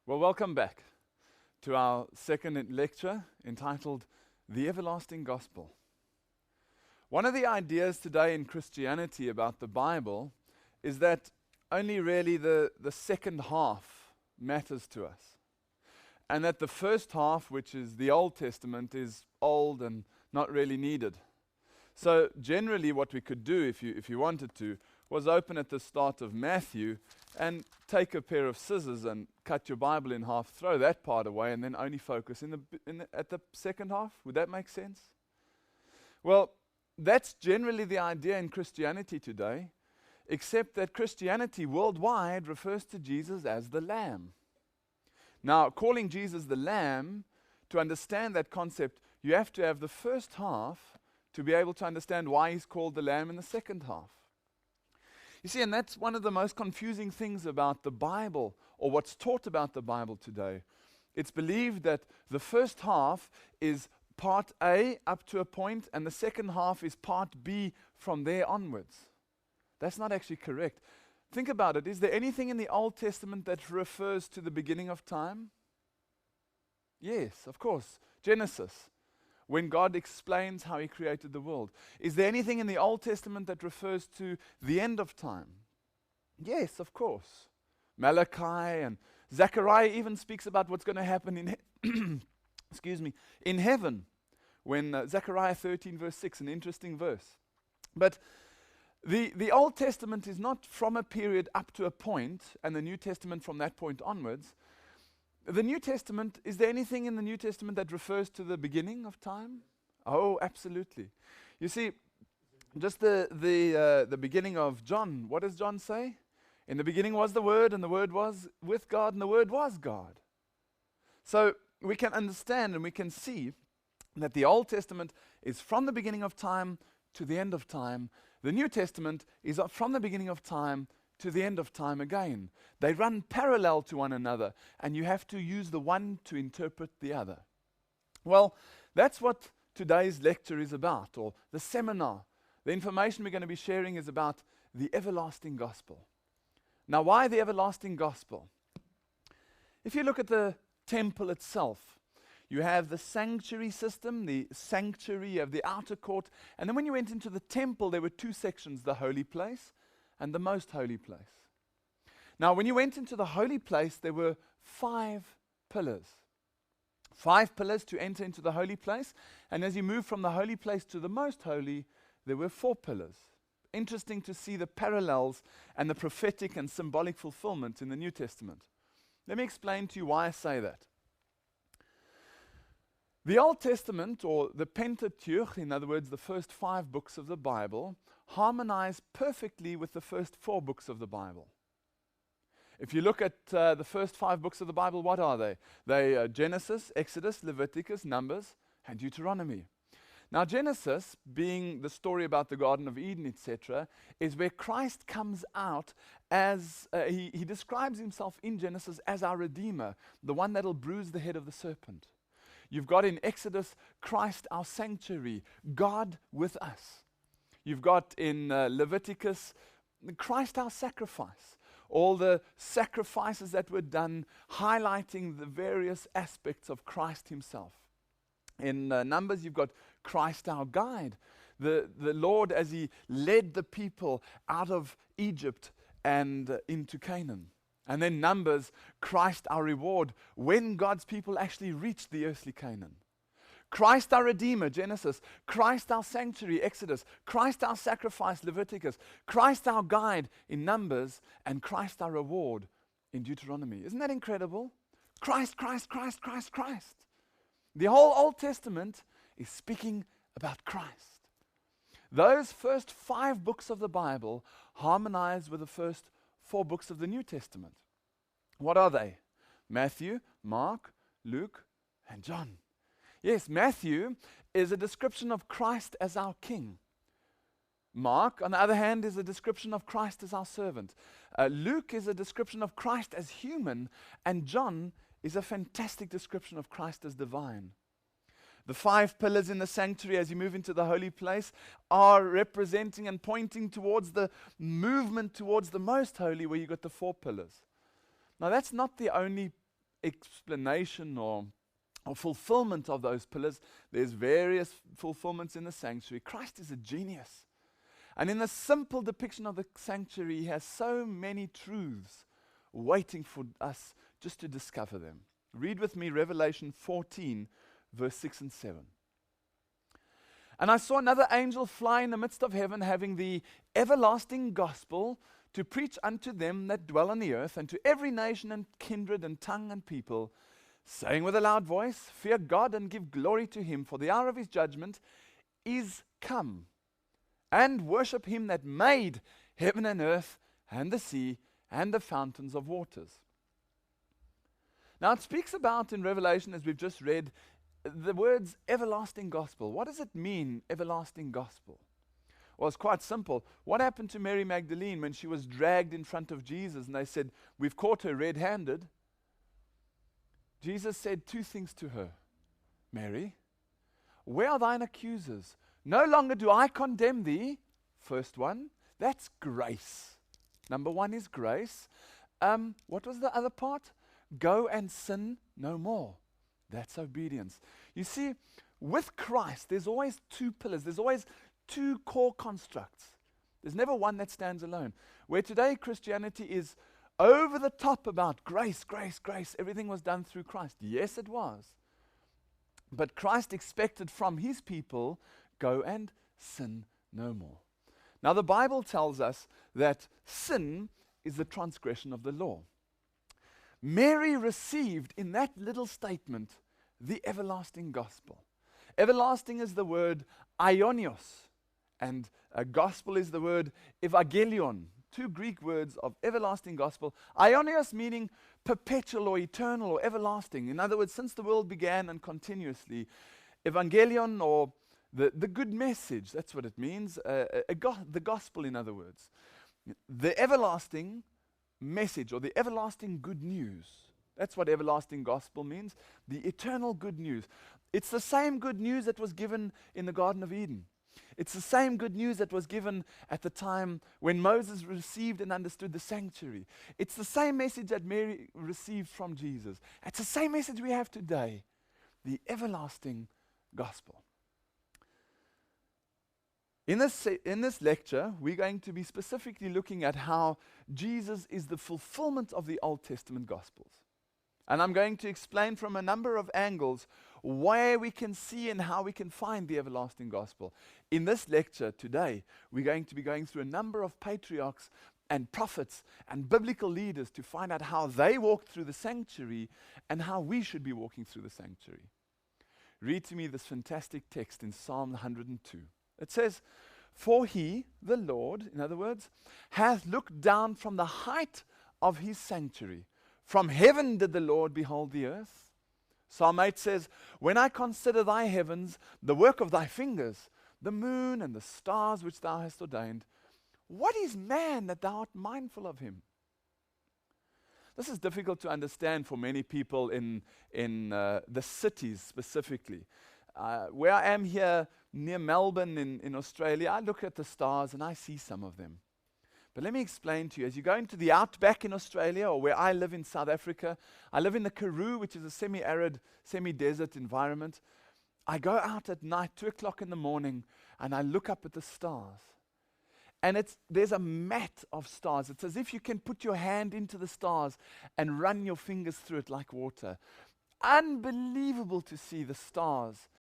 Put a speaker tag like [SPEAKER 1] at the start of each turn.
[SPEAKER 1] Well, welcome back to our second lecture entitled The Everlasting Gospel. One of the ideas today in Christianity about the Bible is that only really the second half matters to us. And that the first half, which is the Old Testament, is old and not really needed. So generally what we could do, if you wanted to, was open at the start of Matthew and take a pair of scissors and cut your Bible in half, throw that part away, and then only focus at the second half. Would that make sense? Well, that's generally the idea in Christianity today, except that Christianity worldwide refers to Jesus as the Lamb. Now, calling Jesus the Lamb, to understand that concept, you have to have the first half to be able to understand why he's called the Lamb in the second half. You see, and that's one of the most confusing things about the Bible, or what's taught about the Bible today. It's believed that the first half is part A up to a point, and the second half is part B from there onwards. That's not actually correct. Think about it. Is there anything in the Old Testament that refers to the beginning of time? Yes, of course. Genesis, when God explains how he created the world. Is there anything in the Old Testament that refers to the end of time? Yes, of course. Malachi and Zechariah even speaks about what's going to happen in heaven. When Zechariah 13 verse 6, an interesting verse. But the Old Testament is not from a period up to a point, and the New Testament from that point onwards. The New Testament, is there anything in the New Testament that refers to the beginning of time? Oh, absolutely. You see, just the beginning of John, what does John say? In the beginning was the Word, and the Word was with God, and the Word was God. So we can understand and we can see that the Old Testament is from the beginning of time to the end of time. The New Testament is from the beginning of time to the end of time again. They run parallel to one another, and you have to use the one to interpret the other. Well, that's what today's lecture is about, or the seminar. The information we're going to be sharing is about the everlasting gospel. Now, why the everlasting gospel? If you look at the temple itself, you have the sanctuary system, the sanctuary of the outer court, and then when you went into the temple, there were two sections, the holy place and the most holy place. Now, when you went into the holy place, there were 5 pillars. 5 pillars to enter into the holy place, and as you move from the holy place to the most holy, there were 4 pillars. Interesting to see the parallels and the prophetic and symbolic fulfillment in the New Testament. Let me explain to you why I say that. The Old Testament, or the Pentateuch, in other words, the first 5 books of the Bible, harmonize perfectly with the first 4 books of the Bible. If you look at the first 5 books of the Bible, what are they? They are Genesis, Exodus, Leviticus, Numbers, and Deuteronomy. Now, Genesis, being the story about the Garden of Eden, etc., is where Christ comes out as, he describes himself in Genesis as our Redeemer, the one that'll bruise the head of the serpent. You've got in Exodus, Christ our sanctuary, God with us. You've got in Leviticus, Christ our sacrifice. All the sacrifices that were done, highlighting the various aspects of Christ himself. In Numbers, you've got Christ our guide. The Lord as he led the people out of Egypt and into Canaan. And then Numbers, Christ our reward, when God's people actually reached the earthly Canaan. Christ our Redeemer, Genesis. Christ our sanctuary, Exodus. Christ our sacrifice, Leviticus. Christ our guide in Numbers. And Christ our reward in Deuteronomy. Isn't that incredible? Christ, Christ, Christ, Christ, Christ. The whole Old Testament is speaking about Christ. Those first 5 books of the Bible harmonize with the first 4 books of the New Testament. What are they? Matthew, Mark, Luke, and John. Yes, Matthew is a description of Christ as our King. Mark, on the other hand, is a description of Christ as our servant. Luke is a description of Christ as human, and John is a fantastic description of Christ as divine. The 5 pillars in the sanctuary as you move into the holy place are representing and pointing towards the movement towards the most holy, where you got the 4 pillars. Now, that's not the only explanation or fulfillment of those pillars. There's various fulfillments in the sanctuary. Christ is a genius. And in the simple depiction of the sanctuary, he has so many truths waiting for us just to discover them. Read with me Revelation 14, verse 6 and 7. And I saw another angel fly in the midst of heaven, having the everlasting gospel to preach unto them that dwell on the earth, and to every nation and kindred and tongue and people, saying with a loud voice, Fear God and give glory to him, for the hour of his judgment is come. And worship him that made heaven and earth and the sea and the fountains of waters. Now it speaks about in Revelation, as we've just read, the words everlasting gospel. What does it mean, everlasting gospel? Well, it's quite simple. What happened to Mary Magdalene when she was dragged in front of Jesus and they said, We've caught her red-handed? Jesus said two things to her. Mary, where are thine accusers? No longer do I condemn thee. First one, that's grace. Number one is grace. What was the other part? Go and sin no more. That's obedience. You see, with Christ, there's always two pillars. There's always two core constructs. There's never one that stands alone. Where today Christianity is over the top about grace, grace, grace. Everything was done through Christ. Yes, it was. But Christ expected from his people, go and sin no more. Now the Bible tells us that sin is the transgression of the law. Mary received in that little statement the everlasting gospel. Everlasting is the word aionios, and gospel is the word evangelion. Two Greek words of everlasting gospel. Aionios meaning perpetual or eternal or everlasting. In other words, since the world began and continuously. Evangelion, or the good message, that's what it means. The gospel, in other words. The everlasting message, or the everlasting good news. That's what everlasting gospel means. The eternal good news. It's the same good news that was given in the Garden of Eden. It's the same good news that was given at the time when Moses received and understood the sanctuary. It's the same message that Mary received from Jesus. It's the same message we have today. The everlasting gospel. In this lecture, we're going to be specifically looking at how Jesus is the fulfillment of the Old Testament Gospels. And I'm going to explain from a number of angles where we can see and how we can find the everlasting gospel. In this lecture today, we're going to be going through a number of patriarchs and prophets and biblical leaders to find out how they walked through the sanctuary and how we should be walking through the sanctuary. Read to me this fantastic text in Psalm 102. It says, For he, the Lord, in other words, hath looked down from the height of his sanctuary. From heaven did the Lord behold the earth. Psalm 8 says, When I consider thy heavens, the work of thy fingers, the moon and the stars which thou hast ordained, what is man that thou art mindful of him? This is difficult to understand for many people in the cities specifically. Where I am here near Melbourne in Australia, I look at the stars and I see some of them. But let me explain to you, as you go into the outback in Australia, or where I live in South Africa, I live in the Karoo, which is a semi-arid, semi-desert environment. I go out at night, 2 o'clock in the morning, and I look up at the stars. And there's a mat of stars. It's as if you can put your hand into the stars and run your fingers through it like water. Unbelievable to see the stars